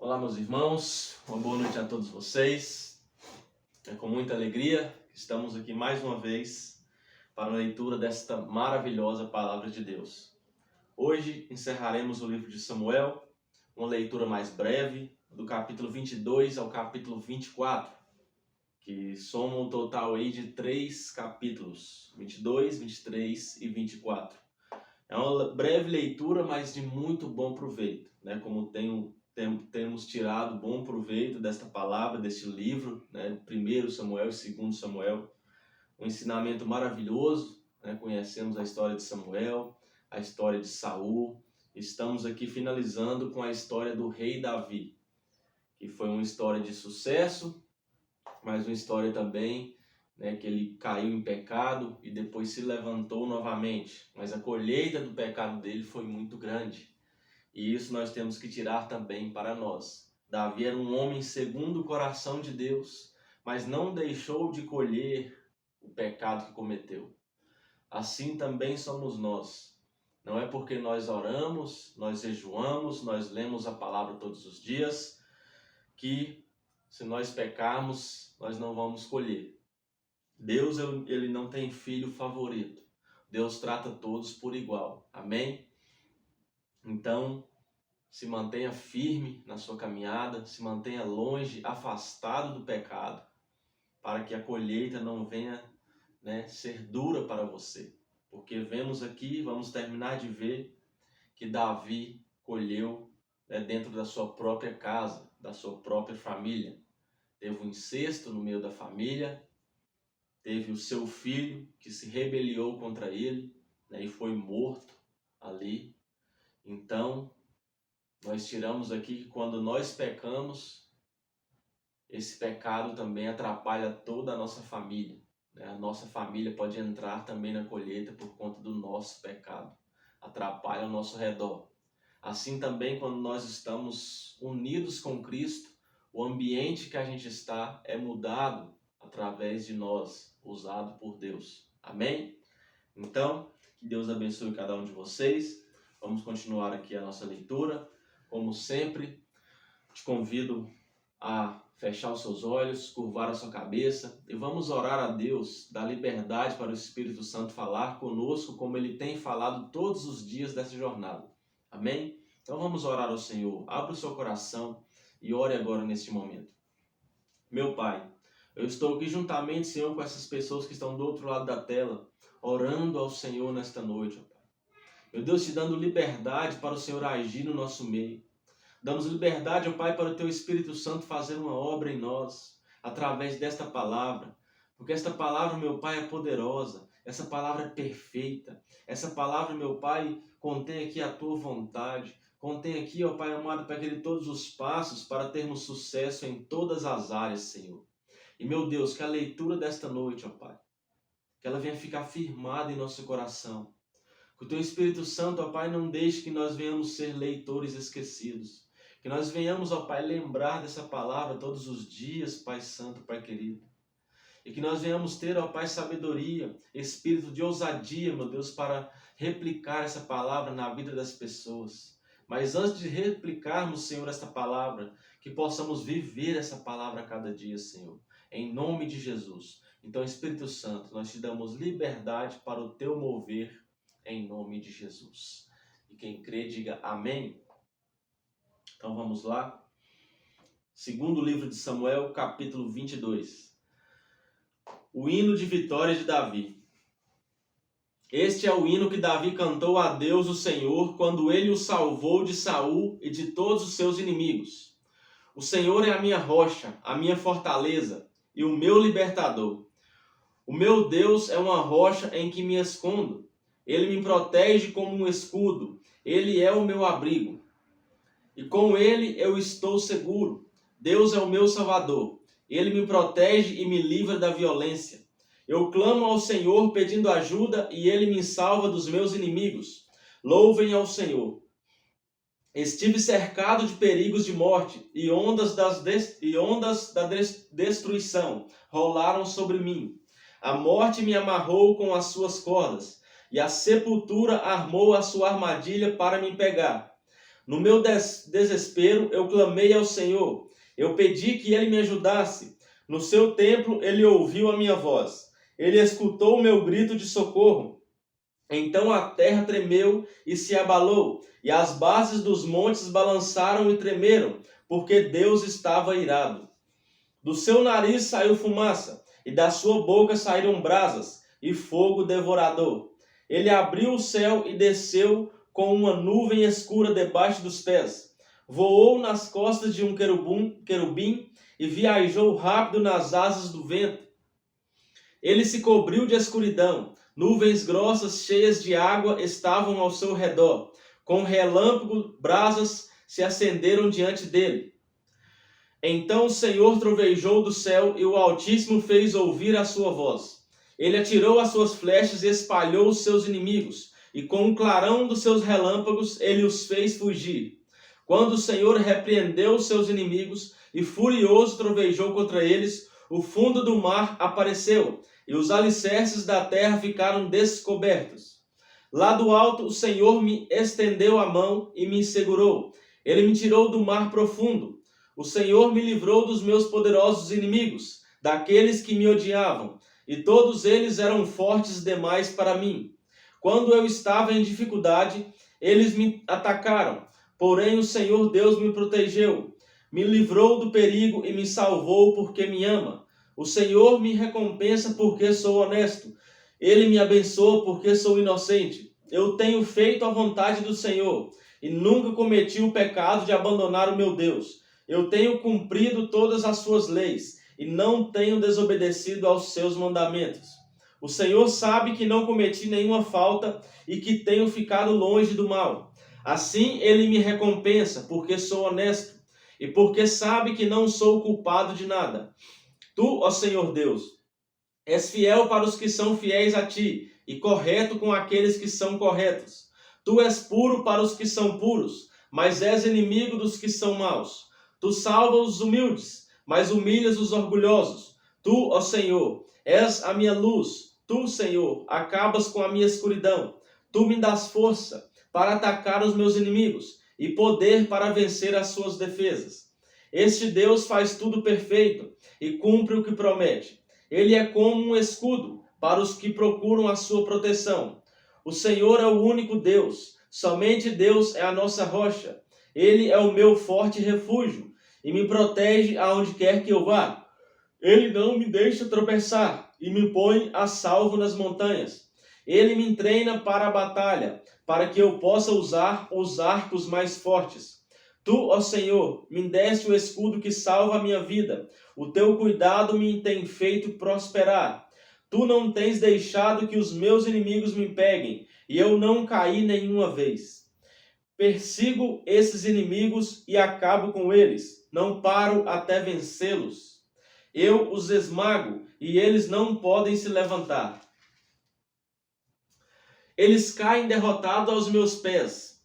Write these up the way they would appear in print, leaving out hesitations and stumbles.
Olá, meus irmãos, uma boa noite a todos vocês. É com muita alegria que estamos aqui mais uma vez para a leitura desta maravilhosa palavra de Deus. Hoje encerraremos o livro de Samuel, uma leitura mais breve, do capítulo 22 ao capítulo 24, que soma um total aí de 3 capítulos, 22, 23 e 24. É uma breve leitura, mas de muito bom proveito, né? Como temos tirado bom proveito desta palavra, deste livro, né? 1 Samuel e 2 Samuel, um ensinamento maravilhoso, né? Conhecemos a história de Samuel, a história de Saul. Estamos aqui finalizando com a história do rei Davi, que foi uma história de sucesso, mas uma história também, né, que ele caiu em pecado e depois se levantou novamente. Mas a colheita do pecado dele foi muito grande. E isso nós temos que tirar também para nós. Davi era um homem segundo o coração de Deus, mas não deixou de colher o pecado que cometeu. Assim também somos nós. Não é porque nós oramos, nós jejuamos, nós lemos a palavra todos os dias, que se nós pecarmos, nós não vamos colher. Deus, ele não tem filho favorito. Deus trata todos por igual. Amém? Então, se mantenha firme na sua caminhada, se mantenha longe, afastado do pecado, para que a colheita não venha, né, ser dura para você. Porque vemos aqui, vamos terminar de ver, que Davi colheu, né, dentro da sua própria casa, da sua própria família. Teve um incesto no meio da família, teve o seu filho que se rebeliou contra ele, né, e foi morto ali. Então, nós tiramos aqui que quando nós pecamos, esse pecado também atrapalha toda a nossa família, né? A nossa família pode entrar também na colheita por conta do nosso pecado, atrapalha ao nosso redor. Assim também, quando nós estamos unidos com Cristo, o ambiente que a gente está é mudado através de nós, usado por Deus. Amém? Então, que Deus abençoe cada um de vocês. Vamos continuar aqui a nossa leitura. Como sempre, te convido a fechar os seus olhos, curvar a sua cabeça e vamos orar a Deus, dar liberdade para o Espírito Santo falar conosco como Ele tem falado todos os dias dessa jornada. Amém? Então vamos orar ao Senhor. Abra o seu coração e ore agora neste momento. Meu Pai, eu estou aqui juntamente, Senhor, com essas pessoas que estão do outro lado da tela, orando ao Senhor nesta noite, ó Pai. Meu Deus, te dando liberdade para o Senhor agir no nosso meio. Damos liberdade, ó Pai, para o Teu Espírito Santo fazer uma obra em nós, através desta palavra. Porque esta palavra, meu Pai, é poderosa. Essa palavra é perfeita. Essa palavra, meu Pai, contém aqui a Tua vontade. Contém aqui, ó Pai amado, para aquele todos os passos para termos sucesso em todas as áreas, Senhor. E, meu Deus, que a leitura desta noite, ó Pai, que ela venha ficar firmada em nosso coração. Que o Teu Espírito Santo, ó Pai, não deixe que nós venhamos ser leitores esquecidos. Que nós venhamos, ó Pai, lembrar dessa palavra todos os dias, Pai Santo, Pai querido. E que nós venhamos ter, ó Pai, sabedoria, espírito de ousadia, meu Deus, para replicar essa palavra na vida das pessoas. Mas antes de replicarmos, Senhor, esta palavra, que possamos viver essa palavra a cada dia, Senhor. Em nome de Jesus. Então, Espírito Santo, nós te damos liberdade para o Teu mover, em nome de Jesus. E quem crê, diga amém. Então vamos lá. Segundo livro de Samuel, capítulo 22. O hino de vitória de Davi. Este é o hino que Davi cantou a Deus o Senhor quando ele o salvou de Saul e de todos os seus inimigos. O Senhor é a minha rocha, a minha fortaleza e o meu libertador. O meu Deus é uma rocha em que me escondo. Ele me protege como um escudo. Ele é o meu abrigo. E com ele eu estou seguro. Deus é o meu salvador. Ele me protege e me livra da violência. Eu clamo ao Senhor pedindo ajuda e ele me salva dos meus inimigos. Louvem ao Senhor. Estive cercado de perigos de morte e ondas da destruição rolaram sobre mim. A morte me amarrou com as suas cordas e a sepultura armou a sua armadilha para me pegar. No meu desespero, eu clamei ao Senhor. Eu pedi que Ele me ajudasse. No seu templo, Ele ouviu a minha voz. Ele escutou o meu grito de socorro. Então a terra tremeu e se abalou, e as bases dos montes balançaram e tremeram, porque Deus estava irado. Do seu nariz saiu fumaça, e da sua boca saíram brasas e fogo devorador. Ele abriu o céu e desceu com uma nuvem escura debaixo dos pés. Voou nas costas de um querubim e viajou rápido nas asas do vento. Ele se cobriu de escuridão. Nuvens grossas cheias de água estavam ao seu redor. Com relâmpago, brasas se acenderam diante dele. Então o Senhor trovejou do céu e o Altíssimo fez ouvir a sua voz. Ele atirou as suas flechas e espalhou os seus inimigos, e com o clarão dos seus relâmpagos ele os fez fugir. Quando o Senhor repreendeu os seus inimigos e furioso trovejou contra eles, o fundo do mar apareceu, e os alicerces da terra ficaram descobertos. Lá do alto o Senhor me estendeu a mão e me segurou. Ele me tirou do mar profundo. O Senhor me livrou dos meus poderosos inimigos, daqueles que me odiavam, e todos eles eram fortes demais para mim. Quando eu estava em dificuldade, eles me atacaram, porém o Senhor Deus me protegeu, me livrou do perigo e me salvou porque me ama. O Senhor me recompensa porque sou honesto, Ele me abençoa porque sou inocente. Eu tenho feito a vontade do Senhor, e nunca cometi o pecado de abandonar o meu Deus. Eu tenho cumprido todas as suas leis e não tenho desobedecido aos seus mandamentos. O Senhor sabe que não cometi nenhuma falta e que tenho ficado longe do mal. Assim Ele me recompensa, porque sou honesto e porque sabe que não sou culpado de nada. Tu, ó Senhor Deus, és fiel para os que são fiéis a ti e correto com aqueles que são corretos. Tu és puro para os que são puros, mas és inimigo dos que são maus. Tu salvas os humildes, mas humilhas os orgulhosos. Tu, ó Senhor, és a minha luz. Tu, Senhor, acabas com a minha escuridão. Tu me dás força para atacar os meus inimigos e poder para vencer as suas defesas. Este Deus faz tudo perfeito e cumpre o que promete. Ele é como um escudo para os que procuram a sua proteção. O Senhor é o único Deus. Somente Deus é a nossa rocha. Ele é o meu forte refúgio e me protege aonde quer que eu vá. Ele não me deixa tropeçar e me põe a salvo nas montanhas. Ele me treina para a batalha, para que eu possa usar os arcos mais fortes. Tu, ó Senhor, me deste o escudo que salva a minha vida. O teu cuidado me tem feito prosperar. Tu não tens deixado que os meus inimigos me peguem, e eu não caí nenhuma vez. Persigo esses inimigos e acabo com eles. Não paro até vencê-los. Eu os esmago e eles não podem se levantar. Eles caem derrotados aos meus pés.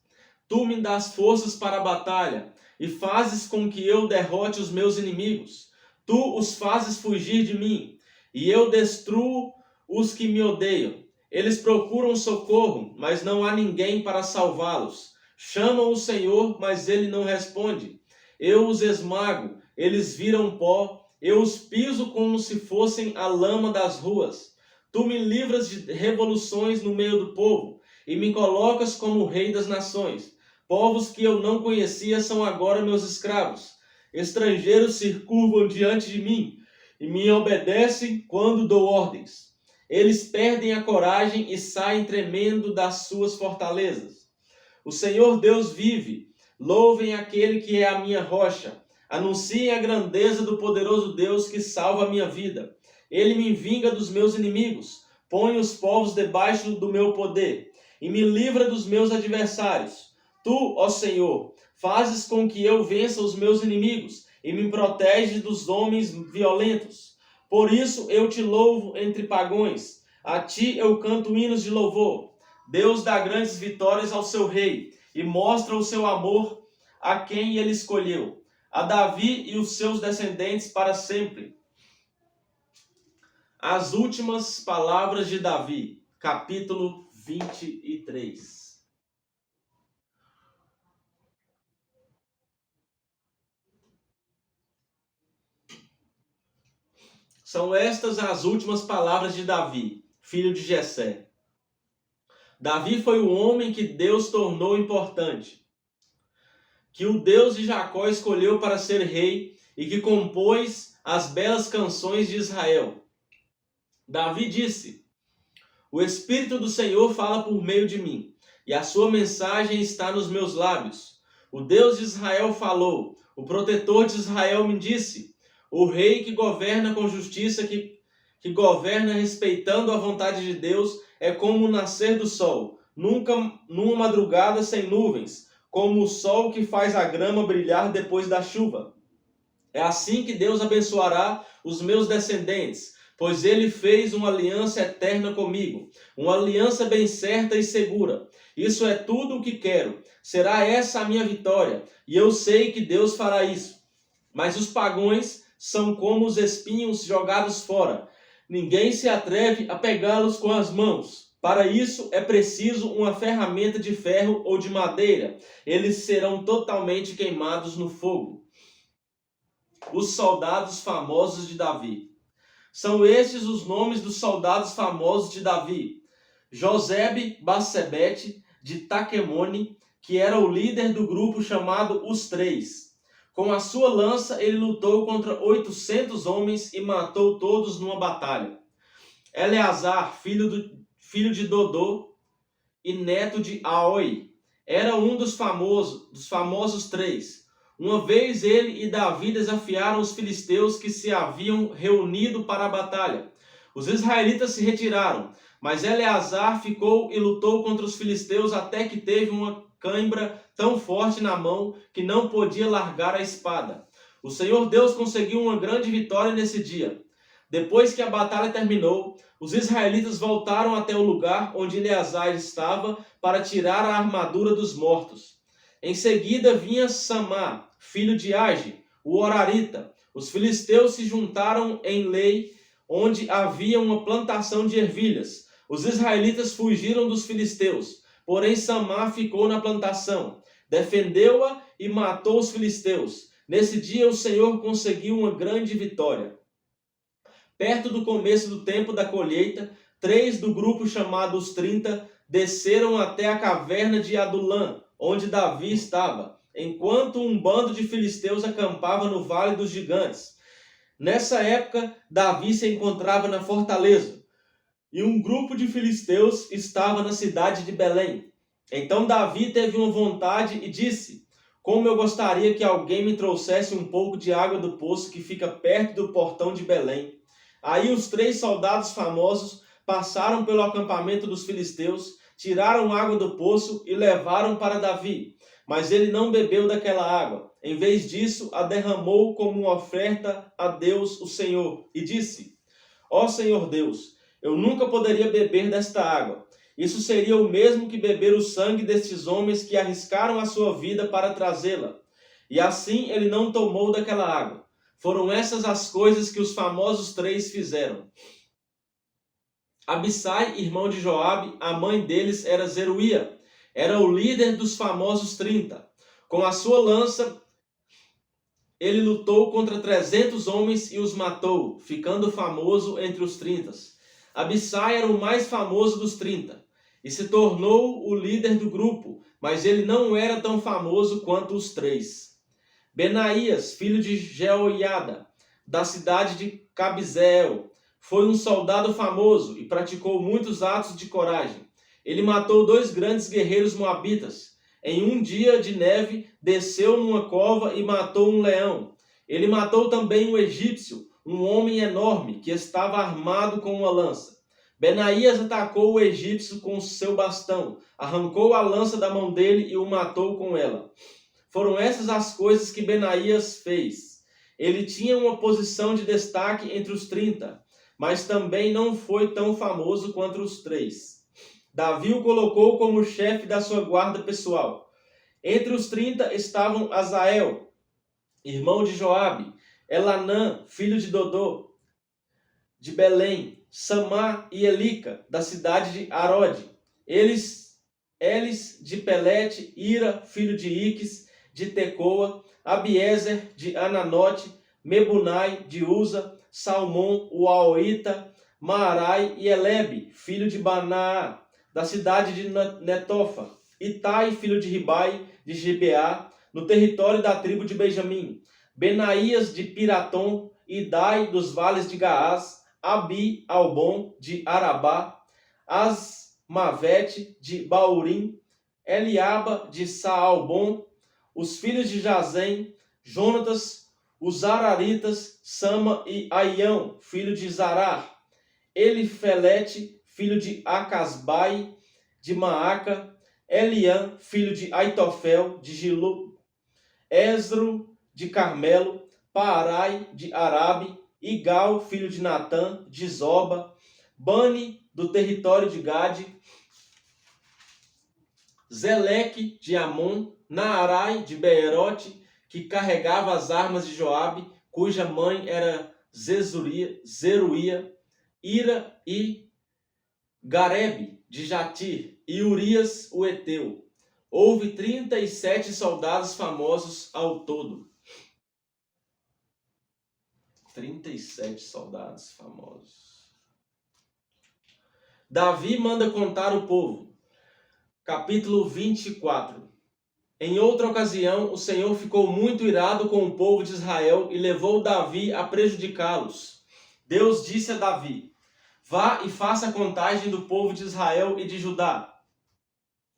Tu me dás forças para a batalha e fazes com que eu derrote os meus inimigos. Tu os fazes fugir de mim e eu destruo os que me odeiam. Eles procuram socorro, mas não há ninguém para salvá-los. Chamam o Senhor, mas ele não responde. Eu os esmago, eles viram pó, eu os piso como se fossem a lama das ruas. Tu me livras de revoluções no meio do povo e me colocas como rei das nações. Povos que eu não conhecia são agora meus escravos. Estrangeiros se curvam diante de mim e me obedecem quando dou ordens. Eles perdem a coragem e saem tremendo das suas fortalezas. O Senhor Deus vive. Louvem aquele que é a minha rocha. Anunciem a grandeza do poderoso Deus que salva a minha vida. Ele me vinga dos meus inimigos, põe os povos debaixo do meu poder e me livra dos meus adversários. Tu, ó Senhor, fazes com que eu vença os meus inimigos e me protege dos homens violentos. Por isso eu te louvo entre pagões. A ti eu canto hinos de louvor. Deus dá grandes vitórias ao seu rei e mostra o seu amor a quem ele escolheu, a Davi e os seus descendentes para sempre. As últimas palavras de Davi, capítulo 23. São estas as últimas palavras de Davi, filho de Jessé. Davi foi o homem que Deus tornou importante, que o Deus de Jacó escolheu para ser rei e que compôs as belas canções de Israel. Davi disse: o Espírito do Senhor fala por meio de mim, e a sua mensagem está nos meus lábios. O Deus de Israel falou, o protetor de Israel me disse, o rei que governa com justiça, que governa respeitando a vontade de Deus, é como o nascer do sol, numa madrugada sem nuvens, como o sol que faz a grama brilhar depois da chuva. É assim que Deus abençoará os meus descendentes, pois ele fez uma aliança eterna comigo, uma aliança bem certa e segura. Isso é tudo o que quero. Será essa a minha vitória, e eu sei que Deus fará isso. Mas os pagões são como os espinhos jogados fora. Ninguém se atreve a pegá-los com as mãos. Para isso é preciso uma ferramenta de ferro ou de madeira. Eles serão totalmente queimados no fogo. Os soldados famosos de Davi. São estes os nomes dos soldados famosos de Davi. Josebe-Bassebete de Taquemone, que era o líder do grupo chamado Os Três. Com a sua lança ele lutou contra 800 homens e matou todos numa batalha. Eleazar, filho de Dodô e neto de Aoi, era um dos famosos três. Uma vez ele e Davi desafiaram os filisteus que se haviam reunido para a batalha. Os israelitas se retiraram, mas Eleazar ficou e lutou contra os filisteus até que teve uma cãibra tão forte na mão que não podia largar a espada. O Senhor Deus conseguiu uma grande vitória nesse dia. Depois que a batalha terminou, os israelitas voltaram até o lugar onde Eleazar estava para tirar a armadura dos mortos. Em seguida vinha Samá, filho de Age, o Horarita. Os filisteus se juntaram em Lei, onde havia uma plantação de ervilhas. Os israelitas fugiram dos filisteus, porém Samá ficou na plantação, defendeu-a e matou os filisteus. Nesse dia o Senhor conseguiu uma grande vitória. Perto do começo do tempo da colheita, 3 do grupo chamado os 30 desceram até a caverna de Adulã, onde Davi estava, enquanto um bando de filisteus acampava no Vale dos Gigantes. Nessa época, Davi se encontrava na fortaleza, e um grupo de filisteus estava na cidade de Belém. Então Davi teve uma vontade e disse: como eu gostaria que alguém me trouxesse um pouco de água do poço que fica perto do portão de Belém. Aí os 3 soldados famosos passaram pelo acampamento dos filisteus, tiraram água do poço e levaram para Davi. Mas ele não bebeu daquela água. Em vez disso, a derramou como uma oferta a Deus, o Senhor, e disse: ó Senhor Deus, eu nunca poderia beber desta água. Isso seria o mesmo que beber o sangue destes homens que arriscaram a sua vida para trazê-la. E assim ele não tomou daquela água. Foram essas as coisas que os famosos 3 fizeram. Abissai, irmão de Joabe, a mãe deles era Zeruía. Era o líder dos famosos 30. Com a sua lança, ele lutou contra 300 homens e os matou, ficando famoso entre os 30. Abissai era o mais famoso dos 30 e se tornou o líder do grupo, mas ele não era tão famoso quanto os 3. Benaías, filho de Jeoiada, da cidade de Cabzeel, foi um soldado famoso e praticou muitos atos de coragem. Ele matou 2 grandes guerreiros moabitas. Em um dia de neve, desceu numa cova e matou um leão. Ele matou também um egípcio, um homem enorme, que estava armado com uma lança. Benaías atacou o egípcio com seu bastão, arrancou a lança da mão dele e o matou com ela. Foram essas as coisas que Benaías fez. Ele tinha uma posição de destaque entre os 30, mas também não foi tão famoso quanto os 3. Davi o colocou como chefe da sua guarda pessoal. Entre os 30 estavam Azael, irmão de Joabe, Elanã, filho de Dodô, de Belém, Samá e Elica, da cidade de Arode. Eles de Pelete, Ira, filho de Iques, de Tecoa, Abiezer, de Ananote, Mebunai, de Uza, Salmão, o Aoita, Maarai e Elebe, filho de Banaa, da cidade de Netofa, Itai, filho de Ribai, de Gibeá, no território da tribo de Benjamim, Benaías de Piratom, Idai dos vales de Gaás, Abi Albon de Arabá, Asmavete de Baurim, Eliaba de Saalbon, os filhos de Jazem, Jonatas, os Araritas, Sama e Aião, filho de Zarar, Elifelete, filho de Acasbai, de Maaca, Eliã, filho de Aitofel, de Gilu, Esro, de Carmelo, Paarai, de Arabe, Igal, filho de Natã, de Zoba, Bani, do território de Gade, Zeleque, de Amon, Naarai, de Beerote, que carregava as armas de Joabe, cuja mãe era Zeruia, Ira e Garebe, de Jatir, e Urias, o Eteu. Houve 37 soldados famosos ao todo. 37 soldados famosos. Davi manda contar o povo. Capítulo 24. Em outra ocasião, o Senhor ficou muito irado com o povo de Israel e levou Davi a prejudicá-los. Deus disse a Davi: vá e faça a contagem do povo de Israel e de Judá.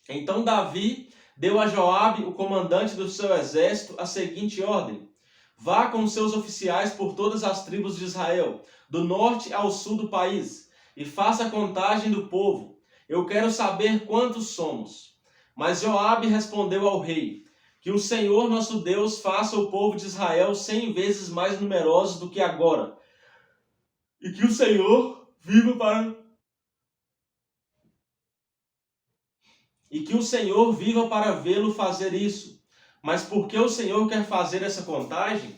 Então Davi deu a Joabe, o comandante do seu exército, a seguinte ordem: vá com seus oficiais por todas as tribos de Israel, do norte ao sul do país, e faça a contagem do povo. Eu quero saber quantos somos. Mas Joabe respondeu ao rei: que o Senhor nosso Deus faça o povo de Israel 100 vezes mais numerosos do que agora, e que o Senhor viva para vê-lo fazer isso. Mas por que o Senhor quer fazer essa contagem?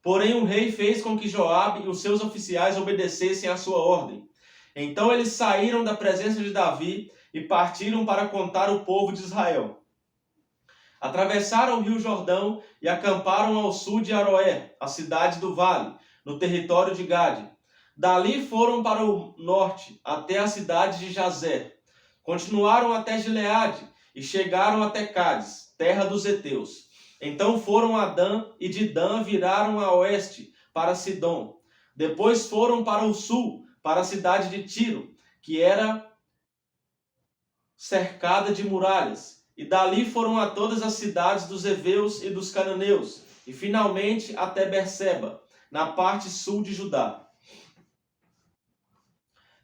Porém o rei fez com que Joabe e os seus oficiais obedecessem à sua ordem. Então eles saíram da presença de Davi e partiram para contar o povo de Israel. Atravessaram o rio Jordão e acamparam ao sul de Aroé, a cidade do vale, no território de Gade. Dali foram para o norte, até a cidade de Jazer. Continuaram até Gileade e chegaram até Cádiz, terra dos heteus. Então foram a Dan e de Dan viraram a oeste, para Sidom. Depois foram para o sul, para a cidade de Tiro, que era cercada de muralhas. E dali foram a todas as cidades dos heveus e dos cananeus, e finalmente até Berseba, na parte sul de Judá.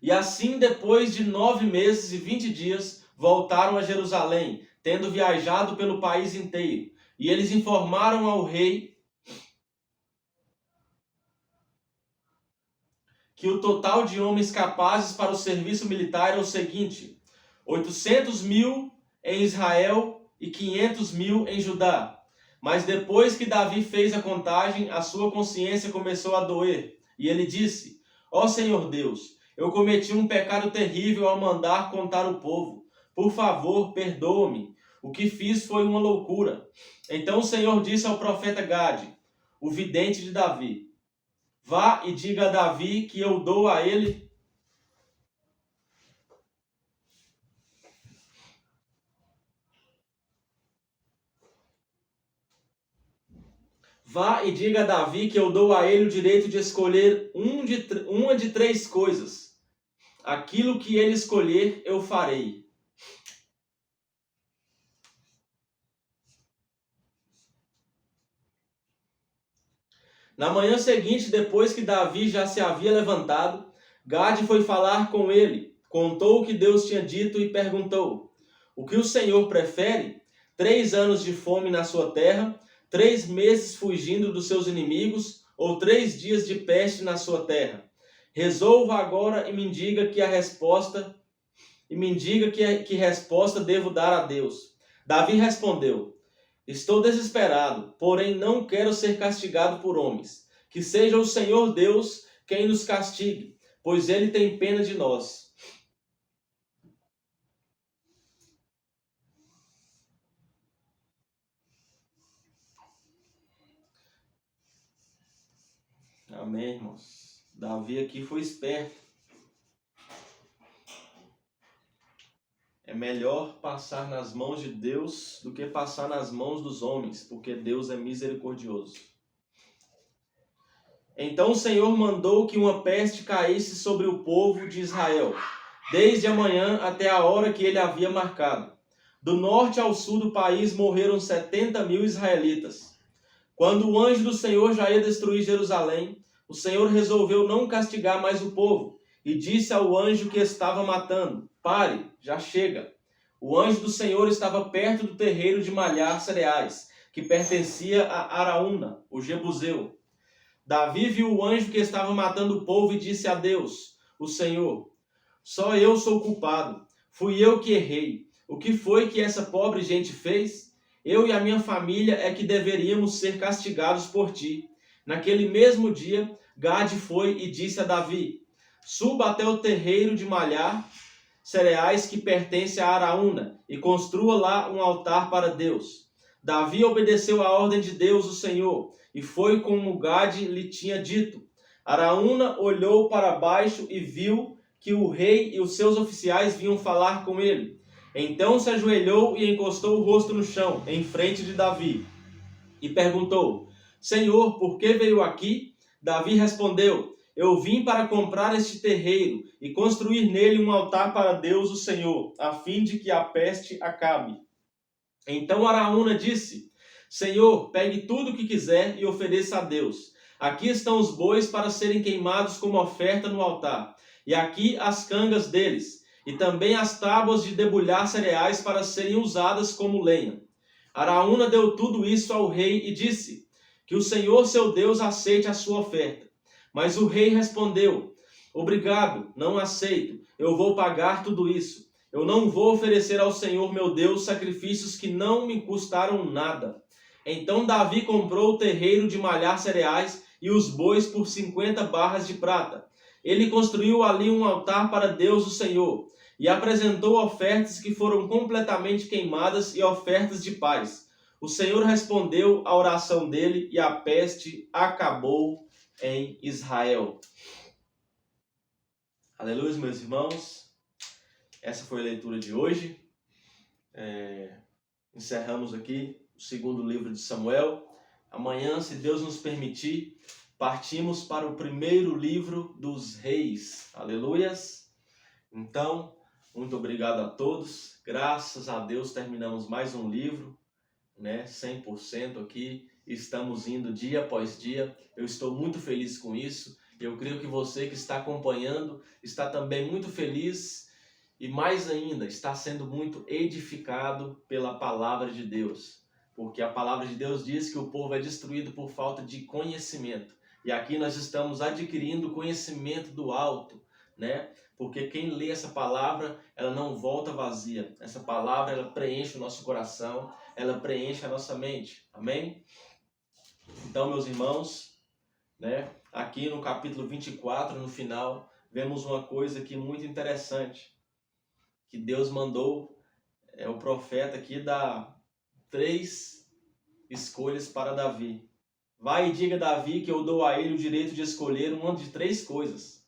E assim, depois de 9 meses e 20 dias, voltaram a Jerusalém, tendo viajado pelo país inteiro. E eles informaram ao rei que o total de homens capazes para o serviço militar era o seguinte: 800.000 em Israel e 500.000 em Judá. Mas depois que Davi fez a contagem, a sua consciência começou a doer. E ele disse: ó Senhor Deus, eu cometi um pecado terrível ao mandar contar o povo. Por favor, perdoa-me. O que fiz foi uma loucura. Então o Senhor disse ao profeta Gade, o vidente de Davi: vá e diga a Davi que eu dou a ele o direito de escolher uma de 3 coisas. Aquilo que ele escolher, eu farei. Na manhã seguinte, depois que Davi já se havia levantado, Gade foi falar com ele, contou o que Deus tinha dito e perguntou: o que o Senhor prefere? 3 anos de fome na sua terra, 3 meses fugindo dos seus inimigos, ou 3 dias de peste na sua terra? Resolva agora e me diga que resposta devo dar a Deus. Davi respondeu: estou desesperado, porém não quero ser castigado por homens. Que seja o Senhor Deus quem nos castigue, pois ele tem pena de nós. Amém, irmãos. Davi aqui foi esperto. É melhor passar nas mãos de Deus do que passar nas mãos dos homens, porque Deus é misericordioso. Então o Senhor mandou que uma peste caísse sobre o povo de Israel, desde a manhã até a hora que ele havia marcado. Do norte ao sul do país morreram 70.000 israelitas. Quando o anjo do Senhor já ia destruir Jerusalém, o Senhor resolveu não castigar mais o povo e disse ao anjo que estava matando: "Pare, já chega." O anjo do Senhor estava perto do terreiro de malhar cereais, que pertencia a Araúna, o jebuseu. Davi viu o anjo que estava matando o povo e disse a Deus, o Senhor: "Só eu sou culpado. Fui eu que errei. O que foi que essa pobre gente fez? Eu e a minha família é que deveríamos ser castigados por ti." Naquele mesmo dia, Gade foi e disse a Davi: "Suba até o terreiro de malhar cereais que pertence a Araúna e construa lá um altar para Deus." Davi obedeceu à ordem de Deus, o Senhor, e foi como Gade lhe tinha dito. Araúna olhou para baixo e viu que o rei e os seus oficiais vinham falar com ele. Então se ajoelhou e encostou o rosto no chão, em frente de Davi, e perguntou: "Senhor, por que veio aqui?" Davi respondeu: "Eu vim para comprar este terreiro e construir nele um altar para Deus, o Senhor, a fim de que a peste acabe." Então Araúna disse: "Senhor, pegue tudo o que quiser e ofereça a Deus. Aqui estão os bois para serem queimados como oferta no altar, e aqui as cangas deles, e também as tábuas de debulhar cereais para serem usadas como lenha." Araúna deu tudo isso ao rei e disse: "Que o Senhor seu Deus aceite a sua oferta." Mas o rei respondeu: "Obrigado, não aceito. Eu vou pagar tudo isso. Eu não vou oferecer ao Senhor meu Deus sacrifícios que não me custaram nada." Então Davi comprou o terreiro de malhar cereais e os bois por 50 barras de prata. Ele construiu ali um altar para Deus, o Senhor, e apresentou ofertas que foram completamente queimadas e ofertas de paz. O Senhor respondeu à oração dele e a peste acabou em Israel. Aleluia, meus irmãos. Essa foi a leitura de hoje. Encerramos aqui o segundo livro de Samuel. Amanhã, se Deus nos permitir, partimos para o primeiro livro dos reis. Aleluias. Então, muito obrigado a todos. Graças a Deus terminamos mais um livro, 100% aqui. Estamos indo dia após dia. Eu estou muito feliz com isso. Eu creio que você que está acompanhando está também muito feliz e mais ainda está sendo muito edificado pela palavra de Deus. Porque a palavra de Deus diz que o povo é destruído por falta de conhecimento. E aqui nós estamos adquirindo conhecimento do alto, Porque quem lê essa palavra, ela não volta vazia. Essa palavra, ela preenche o nosso coração, ela preenche a nossa mente. Amém? Então, meus irmãos, aqui no capítulo 24, no final, vemos uma coisa aqui muito interessante. Que Deus mandou o profeta aqui dar 3 escolhas para Davi. Vai e diga a Davi que eu dou a ele o direito de escolher uma de 3 coisas.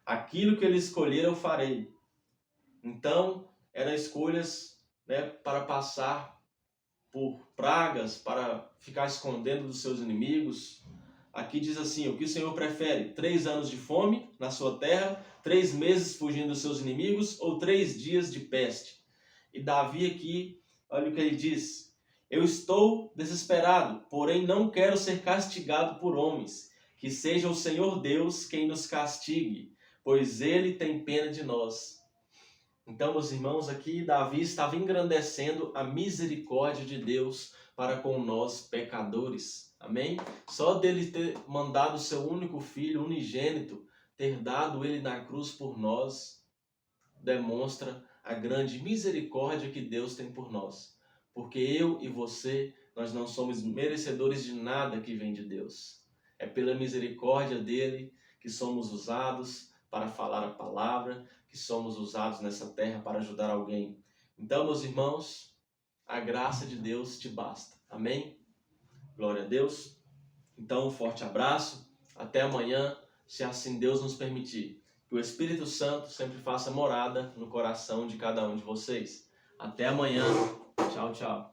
Aquilo que ele escolher eu farei. Então, eram escolhas para passar por pragas, para ficar escondendo dos seus inimigos. Aqui diz assim: o que o Senhor prefere? 3 anos de fome na sua terra, 3 meses fugindo dos seus inimigos ou 3 dias de peste? E Davi aqui, olha o que ele diz: eu estou desesperado, porém não quero ser castigado por homens. Que seja o Senhor Deus quem nos castigue, pois Ele tem pena de nós. Então, meus irmãos, aqui Davi estava engrandecendo a misericórdia de Deus para com nós pecadores. Amém? Só dele ter mandado o seu único filho, unigênito, ter dado ele na cruz por nós, demonstra a grande misericórdia que Deus tem por nós. Porque eu e você, nós não somos merecedores de nada que vem de Deus. É pela misericórdia dele que somos usados para falar a palavra, que somos usados nessa terra para ajudar alguém. Então, meus irmãos, a graça de Deus te basta. Amém? Glória a Deus. Então, um forte abraço. Até amanhã, se assim Deus nos permitir. Que o Espírito Santo sempre faça morada no coração de cada um de vocês. Até amanhã. Tchau, tchau.